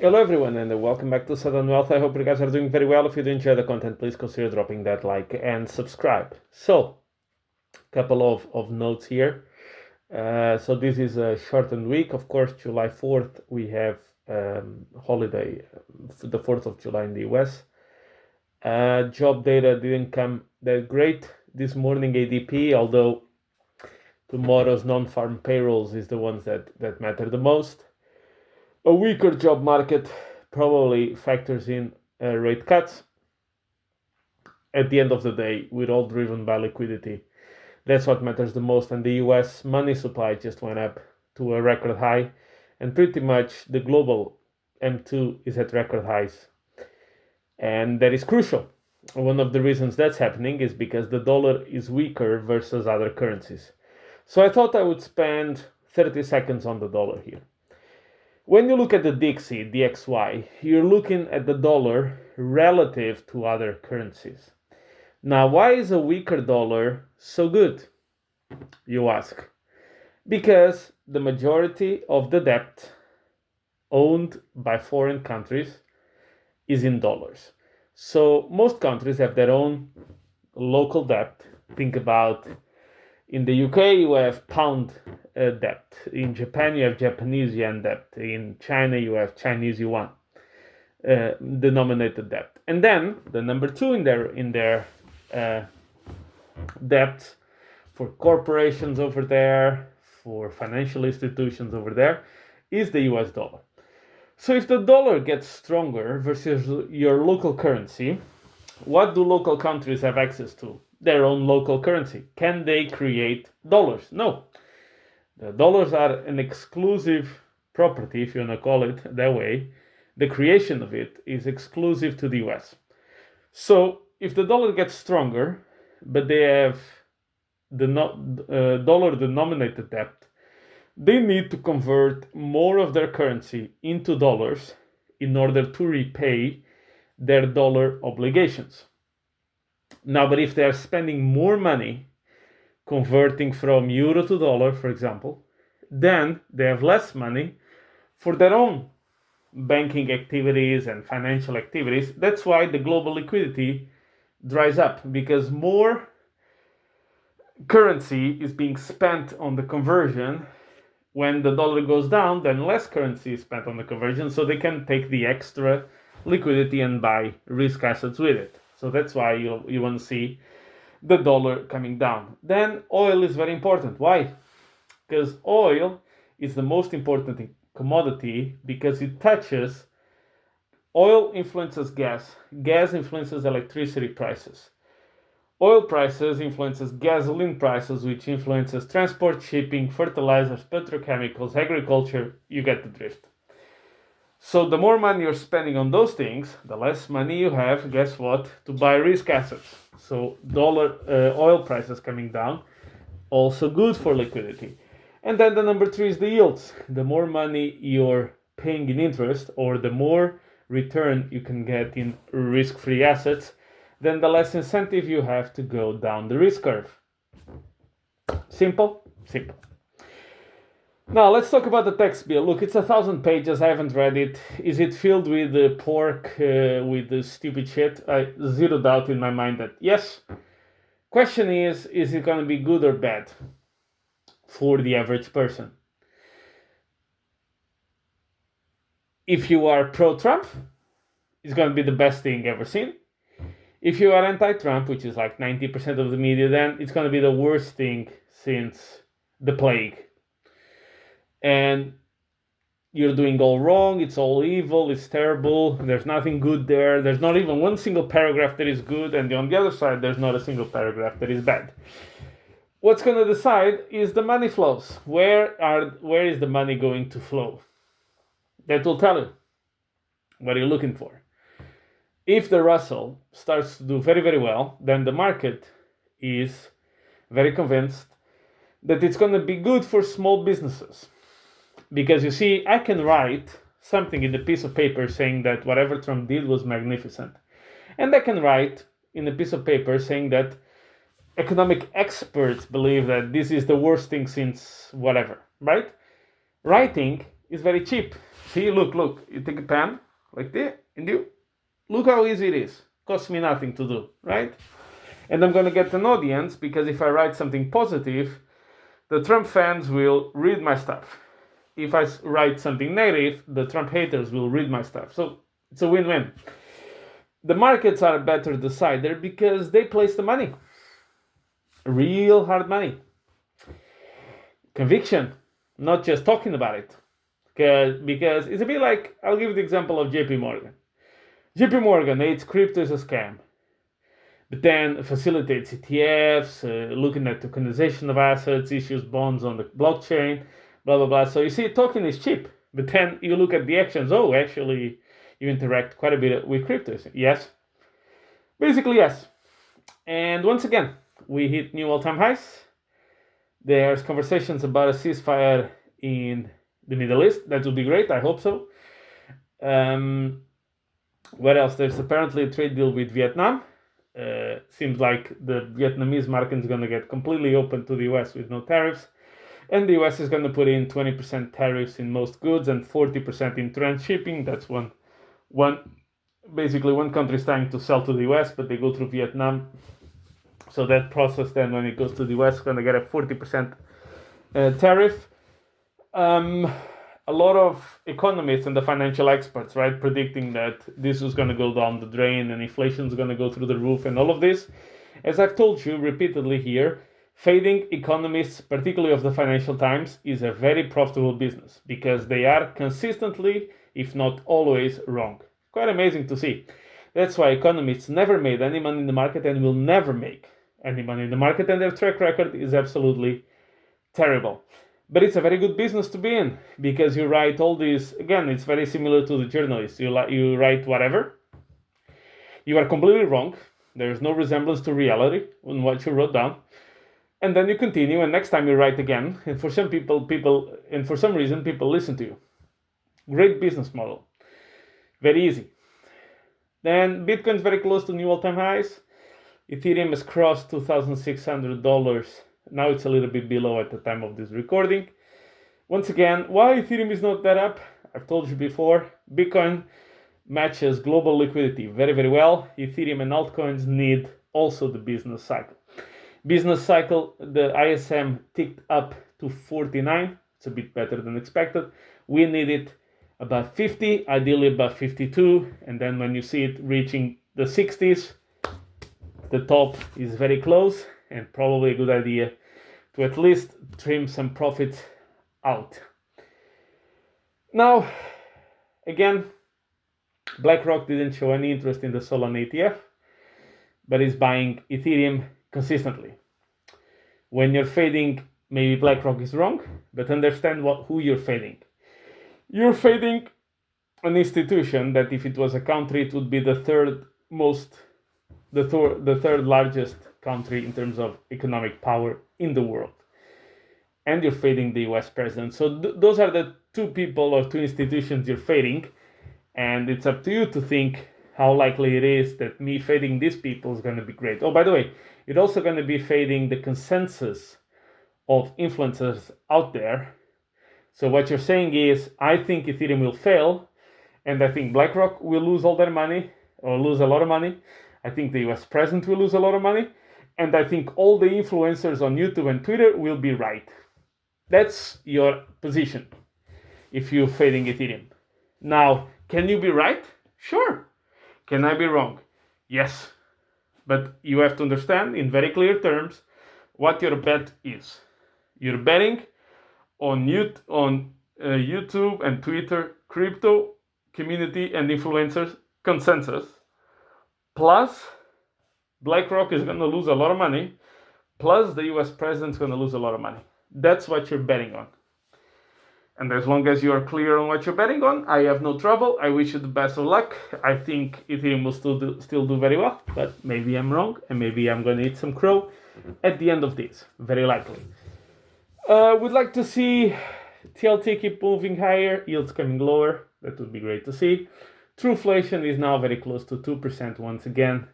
Hello everyone and welcome back to Sudden Wealth. I hope you guys are doing very well. If you do enjoy the content, please consider dropping that like and subscribe. So, a couple of notes here. So this is a shortened week. Of course, July 4th, we have holiday, the 4th of July in the US. Job data didn't come that great this morning, ADP, although tomorrow's non-farm payrolls is the ones that matter the most. A weaker job market probably factors in rate cuts. At the end of the day, we're all driven by liquidity. That's what matters the most. And the US money supply just went up to a record high, and pretty much the global M2 is at record highs. And that is crucial. One of the reasons that's happening is because the dollar is weaker versus other currencies. So I thought I would spend 30 seconds on the dollar here. When you look at the DXY, DXY, you're looking at the dollar relative to other currencies. Now, why is a weaker dollar so good, you ask? Because the majority of the debt owned by foreign countries is in dollars. So most countries have their own local debt. Think about in the UK, you have pound debt. In Japan, you have Japanese yen debt. In China, you have Chinese yuan denominated debt. And then the number two in their debt for corporations over there, for financial institutions over there, is the US dollar. So if the dollar gets stronger versus your local currency, what do local countries have access to? Their own local currency. Can they create dollars? No. The dollars are an exclusive property, if you want to call it that way. The creation of it is exclusive to the US. So if the dollar gets stronger, but they have the dollar denominated debt, they need to convert more of their currency into dollars in order to repay their dollar obligations. Now, but if they are spending more money converting from euro to dollar, for example, then they have less money for their own banking activities and financial activities. That's why the global liquidity dries up, because more currency is being spent on the conversion. When the dollar goes down, then less currency is spent on the conversion, so they can take the extra liquidity and buy risk assets with it. So that's why you want to see the dollar coming down. Then oil is very important. Why? Because oil is the most important commodity because it touches, oil influences gas, gas influences electricity prices. Oil prices influences gasoline prices, which influences transport, shipping, fertilizers, petrochemicals, agriculture. You get the drift. So the more money you're spending on those things, the less money you have, guess what, to buy risk assets. So oil prices coming down, also good for liquidity. And then the number three is the yields. The more money you're paying in interest, or the more return you can get in risk-free assets, then the less incentive you have to go down the risk curve. Simple? Simple. Now, let's talk about the tax bill. Look, it's 1,000 pages. I haven't read it. Is it filled with pork, with the stupid shit? I zero doubt in my mind that yes. Question is it going to be good or bad for the average person? If you are pro-Trump, it's going to be the best thing ever seen. If you are anti-Trump, which is like 90% of the media, then it's going to be the worst thing since the plague. And you're doing all wrong, it's all evil, it's terrible, there's nothing good there, there's not even one single paragraph that is good, and on the other side, there's not a single paragraph that is bad. What's going to decide is the money flows. Where is the money going to flow? That will tell you what you're looking for. If the Russell starts to do very, very well, then the market is very convinced that it's going to be good for small businesses. Because you see, I can write something in a piece of paper saying that whatever Trump did was magnificent. And I can write in a piece of paper saying that economic experts believe that this is the worst thing since whatever, right? Writing is very cheap. See, look, you take a pen like this, and you look how easy it is. Costs me nothing to do, right? And I'm going to get an audience because if I write something positive, the Trump fans will read my stuff. If I write something negative, the Trump haters will read my stuff. So it's a win-win. The markets are a better decider because they place the money. Real hard money. Conviction, not just talking about it. Because it's a bit like, I'll give you the example of JP Morgan. JP Morgan hates crypto as a scam, but then facilitates ETFs, looking at tokenization of assets, issues bonds on the blockchain, blah, blah, blah. So you see, token is cheap, but then you look at the actions. Oh, actually, you interact quite a bit with cryptos. Yes. Basically, yes. And once again, we hit new all-time highs. There's conversations about a ceasefire in the Middle East. That would be great. I hope so. What else? There's apparently a trade deal with Vietnam. Seems like the Vietnamese market is going to get completely open to the US with no tariffs. And the US is going to put in 20% tariffs in most goods and 40% in transshipping. That's basically one country is trying to sell to the US, but they go through Vietnam. So that process then, when it goes to the US, is going to get a 40% tariff. A lot of economists and the financial experts, right, predicting that this is going to go down the drain and inflation is going to go through the roof and all of this. As I've told you repeatedly here, fading economists, particularly of the Financial Times, is a very profitable business because they are consistently, if not always, wrong. Quite amazing to see. That's why economists never made any money in the market and will never make any money in the market, and their track record is absolutely terrible. But it's a very good business to be in because you write all these, again, it's very similar to the journalists. You write whatever. You are completely wrong. There is no resemblance to reality in what you wrote down. And then you continue, and next time you write again. And for some for some reason, people listen to you. Great business model. Very easy. Then Bitcoin's very close to new all-time highs. Ethereum has crossed $2,600. Now it's a little bit below at the time of this recording. Once again, why Ethereum is not that up? I've told you before, Bitcoin matches global liquidity very, very well. Ethereum and altcoins need also the business cycle. Business cycle, the ISM ticked up to 49. It's a bit better than expected. We need it above 50, ideally above 52. And then when you see it reaching the 60s, the top is very close and probably a good idea to at least trim some profits out. Now, again, BlackRock didn't show any interest in the Solana ETF, but is buying Ethereum consistently. When you're fading, maybe BlackRock is wrong, but understand who you're fading. You're fading an institution that, if it was a country, it would be the third largest country in terms of economic power in the world. And you're fading the US president. So those are the two people or two institutions you're fading. And it's up to you to think how likely it is that me fading these people is going to be great. Oh, by the way, it's also going to be fading the consensus of influencers out there. So what you're saying is, I think Ethereum will fail, and I think BlackRock will lose all their money, or lose a lot of money. I think the US president will lose a lot of money, and I think all the influencers on YouTube and Twitter will be right. That's your position if you're fading Ethereum. Now, can you be right? Sure. Can I be wrong? Yes. But you have to understand in very clear terms what your bet is. You're betting on YouTube and Twitter crypto community and influencers consensus, plus BlackRock is going to lose a lot of money, plus the US president is going to lose a lot of money. That's what you're betting on. And as long as you are clear on what you're betting on, I have no trouble. I wish you the best of luck. I think Ethereum will still do very well, but maybe I'm wrong, and maybe I'm going to eat some crow at the end of this, very likely. We'd like to see TLT keep moving higher, yields coming lower. That would be great to see. True-flation is now very close to 2% once again.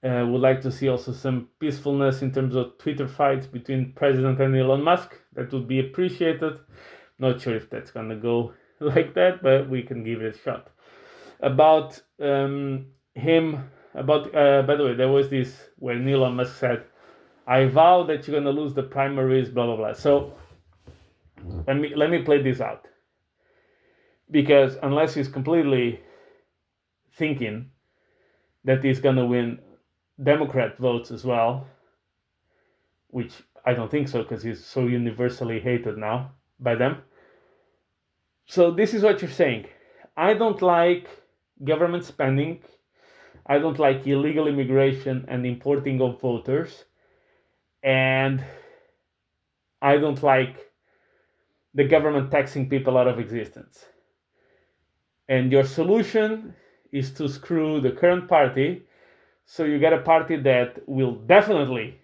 Would like to see also some peacefulness in terms of Twitter fights between President and Elon Musk. That would be appreciated. Not sure if that's going to go like that, but we can give it a shot. About him, by the way, there was this when Elon Musk said, "I vow that you're gonna lose the primaries," blah blah blah. So let me play this out, because unless he's completely thinking that he's gonna win Democrat votes as well, which I don't think so, because he's so universally hated now by them. So this is what you're saying. I don't like government spending. I don't like illegal immigration and importing of voters. And I don't like the government taxing people out of existence. And your solution is to screw the current party, so you get a party that will definitely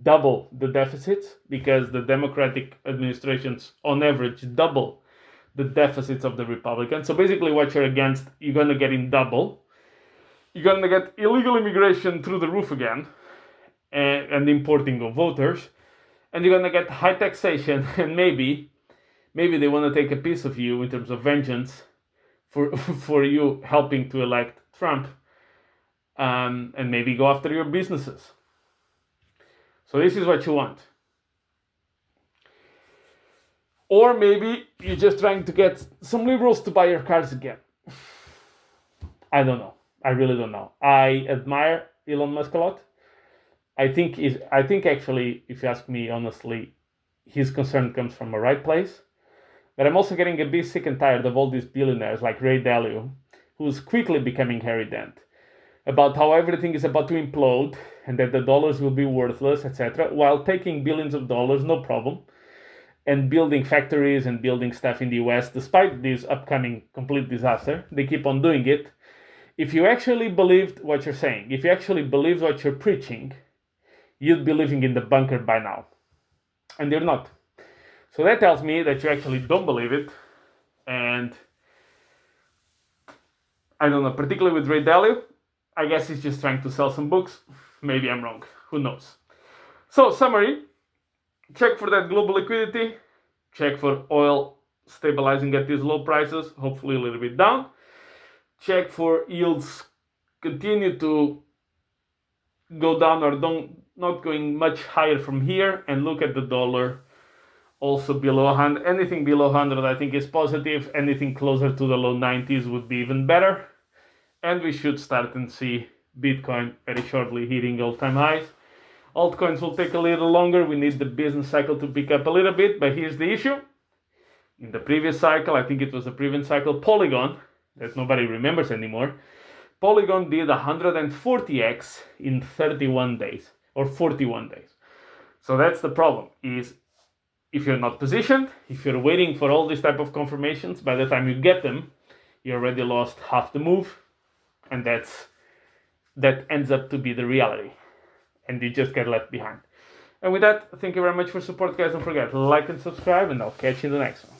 double the deficits, because the Democratic administrations on average double the deficits of the Republicans. So basically what you're against, you're going to get in double. You're going to get illegal immigration through the roof again, and importing of voters, and you're going to get high taxation, and maybe they want to take a piece of you in terms of vengeance for you helping to elect Trump, and maybe go after your businesses. So this is what you want. Or maybe you're just trying to get some liberals to buy your cars again. I don't know. I really don't know. I admire Elon Musk a lot. I think actually, if you ask me honestly, his concern comes from a right place. But I'm also getting a bit sick and tired of all these billionaires like Ray Dalio, who's quickly becoming Harry Dent, about how everything is about to implode and that the dollars will be worthless, etc., while taking billions of dollars, no problem, and building factories and building stuff in the US, despite this upcoming complete disaster. They keep on doing it. If you actually believed what you're saying, if you actually believed what you're preaching, you'd be living in the bunker by now. And you're not. So that tells me that you actually don't believe it. And I don't know, particularly with Ray Dalio, I guess he's just trying to sell some books. Maybe I'm wrong. Who knows? So, summary. Check for that global liquidity. Check for oil stabilizing at these low prices, hopefully a little bit down. Check for yields continue to go down or not going much higher from here, and look at the dollar also below 100. Anything below 100 I think is positive. Anything closer to the low 90s would be even better. And we should start and see Bitcoin very shortly hitting all-time highs. Altcoins will take a little longer. We need the business cycle to pick up a little bit, but here's the issue. In the previous cycle, I think it was the previous cycle, Polygon, that nobody remembers anymore, Polygon did 140x in 31 days or 41 days. So that's the problem, is if you're not positioned, if you're waiting for all these type of confirmations, by the time you get them, you already lost half the move, and that ends up to be the reality, and you just get left behind. And with that, thank you very much for support, guys. Don't forget, like and subscribe, and I'll catch you in the next one.